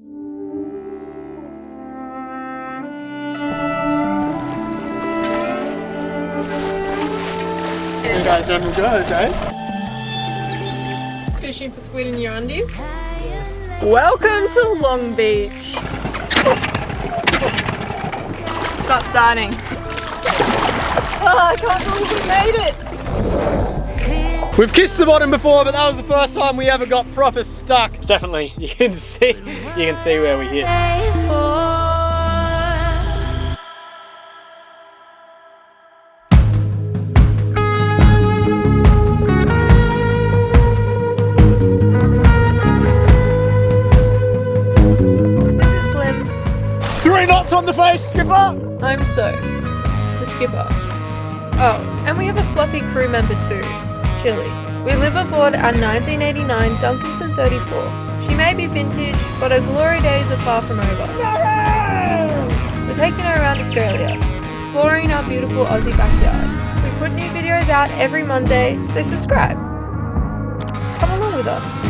You guys general goes, eh? Fishing for squid in your undies. Welcome to Long Beach. Start starting. Oh, I can't believe we made it. We've kissed the bottom before, but that was the first time we ever got proper stuck. It's definitely, you can see where we hit. This is Slim. 3 knots on the face, skipper! I'm Soph, the skipper. Oh, and we have a fluffy crew member too, Chili. We live aboard our 1989 Duncanson 34. She may be vintage, but her glory days are far from over. We're taking her around Australia, exploring our beautiful Aussie backyard. We put new videos out every Monday, so subscribe. Come along with us.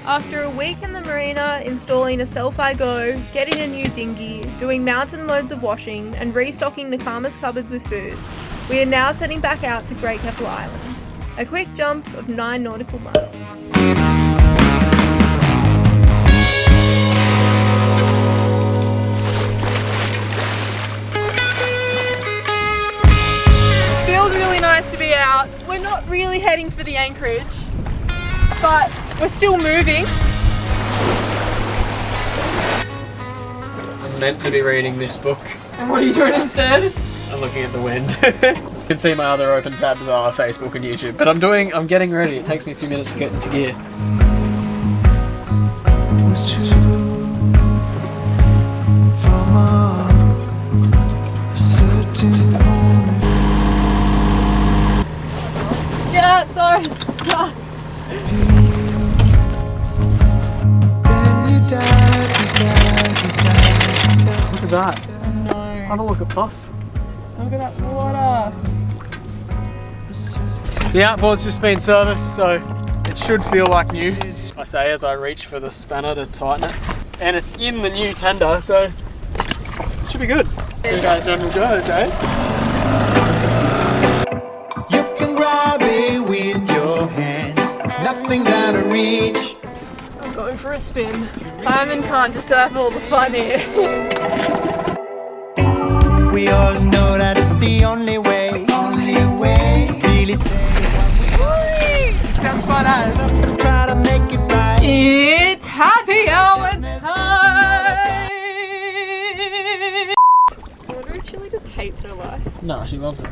After a week in the marina, installing a Selfie Go, getting a new dinghy, doing mountain loads of washing, and restocking Nakama's cupboards with food, we are now setting back out to Great Keppel Island, a quick jump of 9 nautical miles. Feels really nice to be out. We're not really heading for the anchorage, but we're still moving. I'm meant to be reading this book. And what are you doing instead? I'm looking at the wind. You can see my other open tabs are Facebook and YouTube. But I'm getting ready. It takes me a few minutes to get into gear. Yeah, sorry, it's stuck. Look at that. No. Have a look at us. Look at that water. The outboard's just been serviced, so it should feel like new. I say as I reach for the spanner to tighten it. And it's in the new tender, so it should be good. So you guys general goes, eh? You can grab it with your hands, nothing's out of reach. I'm going for a spin. Simon can't just have all the fun here. We all know that it's the only way to really say That's fun as. try to make it right. It's happy hour time! I wonder if Chili just hates her life. No, she loves it.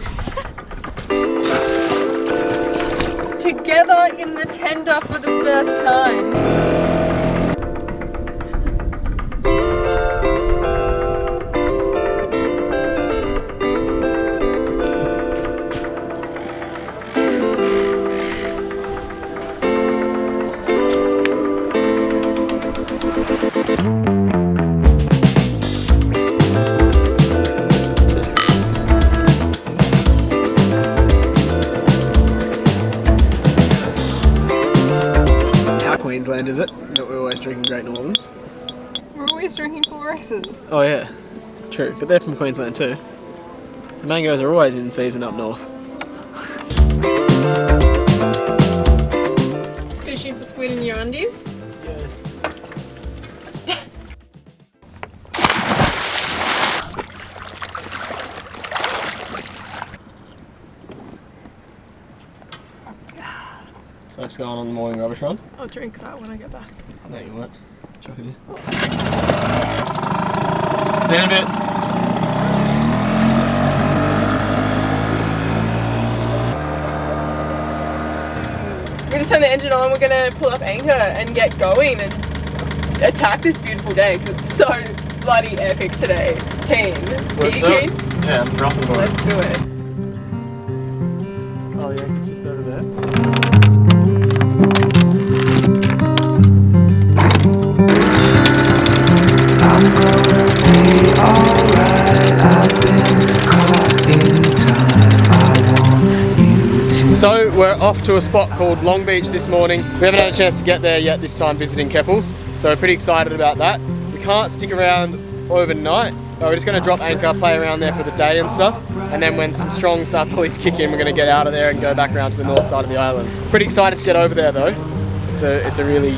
Together in the tender for the first time. Queensland, is it? That we're always drinking Great Northerns? We're always drinking full X's. Oh yeah, true. But they're from Queensland too. The mangoes are always in season up north. Fishing for squid in your undies? Yes. So it's going on the morning rubbish run? I'll drink that when I get back. No, you won't. Chuck it in. See you in a bit. We're gonna turn the engine on, we're gonna pull up anchor and get going and attack this beautiful day because it's so bloody epic today. Keen? Let's do Are you it. keen? Yeah, I'm frothing for it. Let's do it. Oh yeah, it's just over there. I'm gonna be alright. I've been caught in time. I want you to. So we're off to a spot called Long Beach this morning. We haven't had a chance to get there yet this time visiting Keppel's, so pretty excited about that. We can't stick around overnight. We're just going to drop anchor, play around there for the day and stuff, and then when some strong southerlies kick in, we're going to get out of there and go back around to the north side of the island. Pretty excited to get over there though. It's a really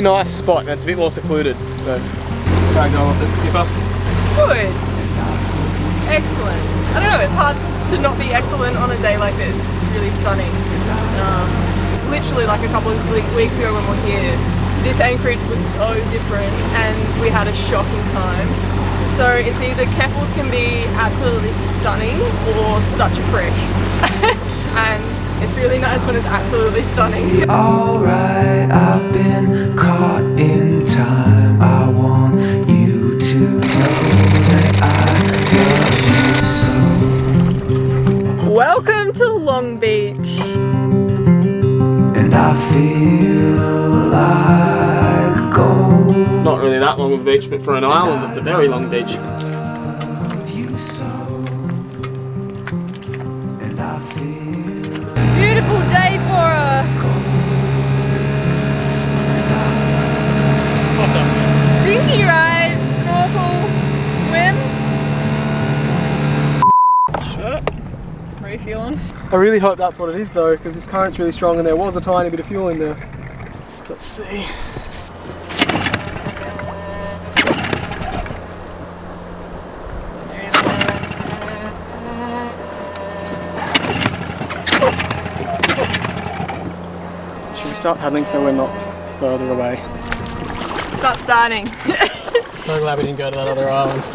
nice spot and it's a bit more secluded. So, try and go off it, skipper. Good. Excellent. I don't know, it's hard to not be excellent on a day like this. It's really stunning. Literally like a couple of weeks ago when we were here, this anchorage was so different and we had a shocking time. So it's either Keppel's can be absolutely stunning or such a prick. And it's really nice when it's absolutely stunning. Alright, I've been caught in time. I want you to know that I love you so. Welcome to Long Beach. And I feel like gold. Not really that long of a beach, but for an island, it's a very long beach. Love you so. And I feel Beautiful day for a What's up? dinghy ride, snorkel, swim. Sure. Refueling. I really hope that's what it is though, because this current's really strong and there was a tiny bit of fuel in there. Let's see. Should we start paddling so we're not further away? Start starting. So glad we didn't go to that other island.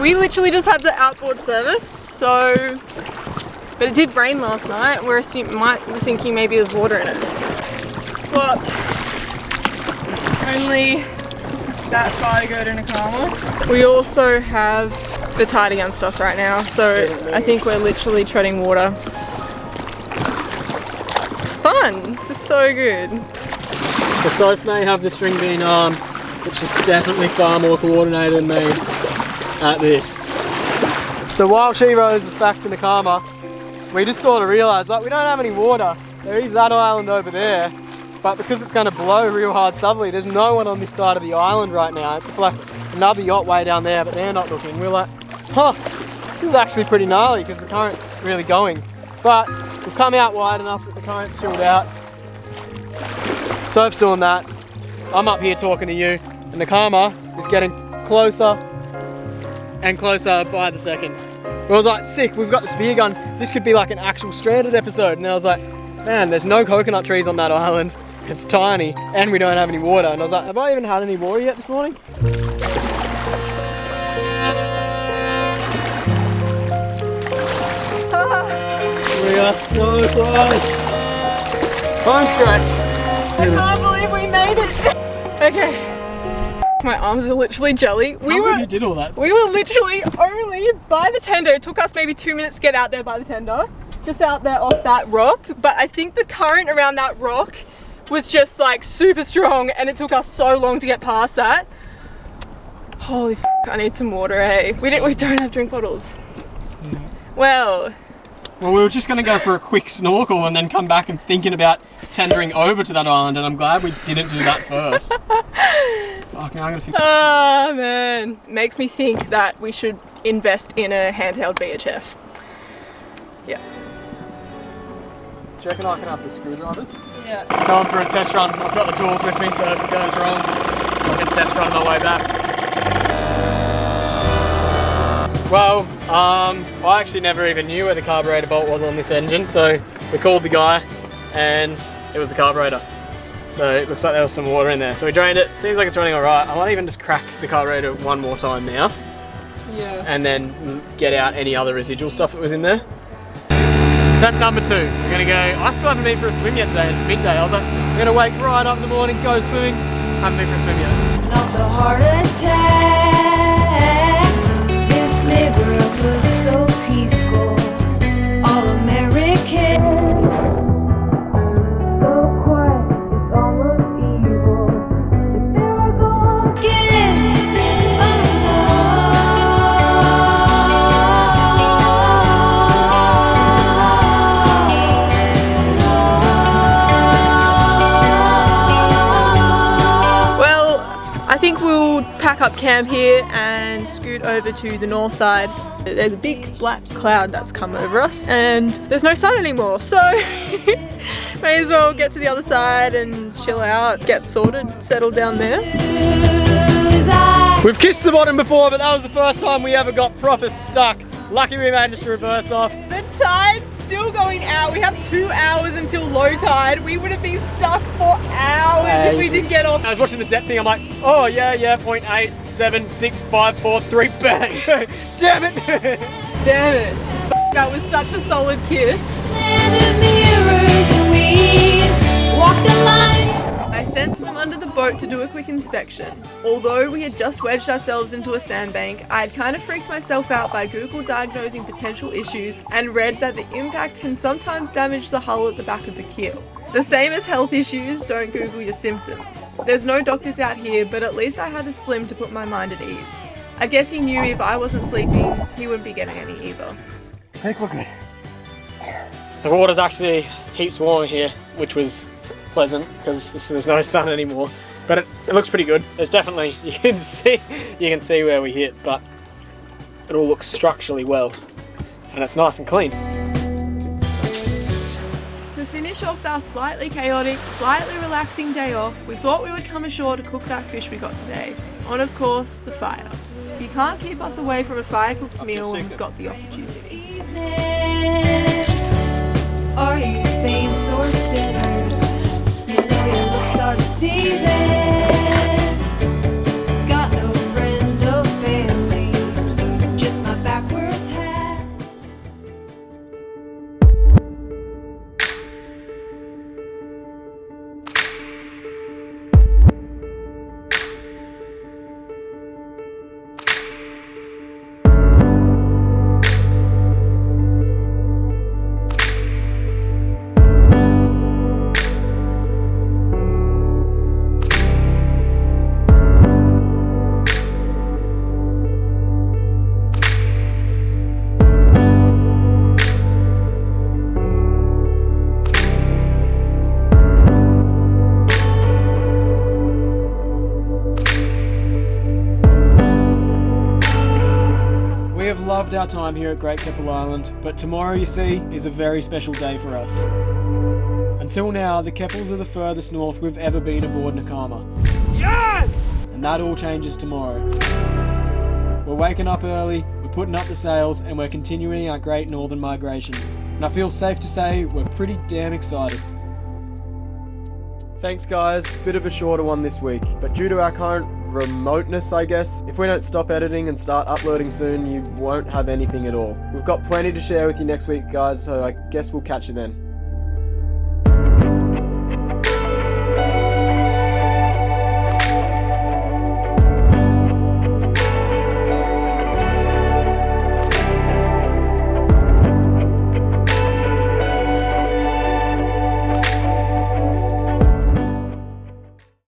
We literally just had the outboard service, so. But it did rain last night. We're thinking maybe there's water in it. Swapped. Only that far to go to Nakama. We also have the tide against us right now, so I think we're literally treading water. It's fun. This is so good. The Soph may have the string bean arms, but she's definitely far more coordinated than me at this. So while she rows us back to Nakama, we just sort of realised that we don't have any water. There is that island over there, but because it's going to blow real hard southerly, there's no one on this side of the island right now. It's like another yacht way down there, but they're not looking. We're like, huh, this is actually pretty gnarly because the current's really going. But we've come out wide enough that the current's chilled out. Soph's doing that. I'm up here talking to you, and Nakama is getting closer and closer by the second. I was like, sick, we've got the spear gun. This could be like an actual stranded episode. And I was like, man, there's no coconut trees on that island. It's tiny, and we don't have any water. And I was like, have I even had any water yet this morning? We are so close. Home stretch. I can't believe we made it. Okay. My arms are literally jelly. You did all that. We were literally only by the tender. It took us maybe 2 minutes to get out there by the tender. Just out there off that rock. But I think the current around that rock was just like super strong and it took us so long to get past that. Holy f***, I need some water, eh? We don't have drink bottles. No. Well, we were just going to go for a quick snorkel and then come back and thinking about tendering over to that island, and I'm glad we didn't do that first. Fuck, now I'm going to fix it. oh man. Makes me think that we should invest in a handheld VHF. Yeah. Do you reckon I can have the screwdrivers? Yeah. Going for a test run. I've got the tools with me, so if it goes wrong, I can test run my way back. Well, I actually never even knew where the carburetor bolt was on this engine, so we called the guy and it was the carburetor. So it looks like there was some water in there. So we drained it. Seems like it's running alright. I might even just crack the carburetor one more time now. Yeah. And then get out any other residual stuff that was in there. Attempt number 2. We're gonna go. I still haven't been for a swim yet today. It's midday. I was like, I'm gonna wake right up in the morning, go swimming. Haven't been for a swim yet. Not the heart attack. This neighborhood so peaceful. All American. So quiet, it's almost evil. If there are I think we'll pack up camp here and scoot over to the north side. There's a big black cloud that's come over us and there's no sun anymore, so may as well get to the other side and chill out, get sorted, settle down there. We've kissed the bottom before, but that was the first time we ever got proper stuck. Lucky we managed to reverse off. The tide's still going out. We have 2 hours until low tide. We would have been stuck for hours if we didn't get off. I was watching the depth thing, I'm like, oh yeah, 0.8, 7, 6, 5, 4, 3, bang! Damn it! Damn it. That was such a solid kiss. I sent Slim under the boat to do a quick inspection. Although we had just wedged ourselves into a sandbank, I had kind of freaked myself out by Google diagnosing potential issues and read that the impact can sometimes damage the hull at the back of the keel. The same as health issues, don't Google your symptoms. There's no doctors out here, but at least I had a Slim to put my mind at ease. I guess he knew if I wasn't sleeping, he wouldn't be getting any either. Take a look at it. The water's actually heaps warmer here, which was pleasant because there's no sun anymore, but it looks pretty good. There's definitely, you can see where we hit, but it all looks structurally well and it's nice and clean. To finish off our slightly chaotic, slightly relaxing day off, we thought we would come ashore to cook that fish we got today, on of course the fire. You can't keep us away from a fire-cooked meal when we've got the opportunity. Are you saints or sinners? Your looks are deceiving. Got no friends, no family, just my backwards hat. We have loved our time here at Great Keppel Island, but tomorrow, you see, is a very special day for us. Until now, the Keppels are the furthest north we've ever been aboard Nakama. Yes! And that all changes tomorrow. We're waking up early, we're putting up the sails, and we're continuing our great northern migration. And I feel safe to say we're pretty damn excited. Thanks guys, bit of a shorter one this week, but due to our current remoteness, I guess, if we don't stop editing and start uploading soon, you won't have anything at all. We've got plenty to share with you next week guys, so I guess we'll catch you then.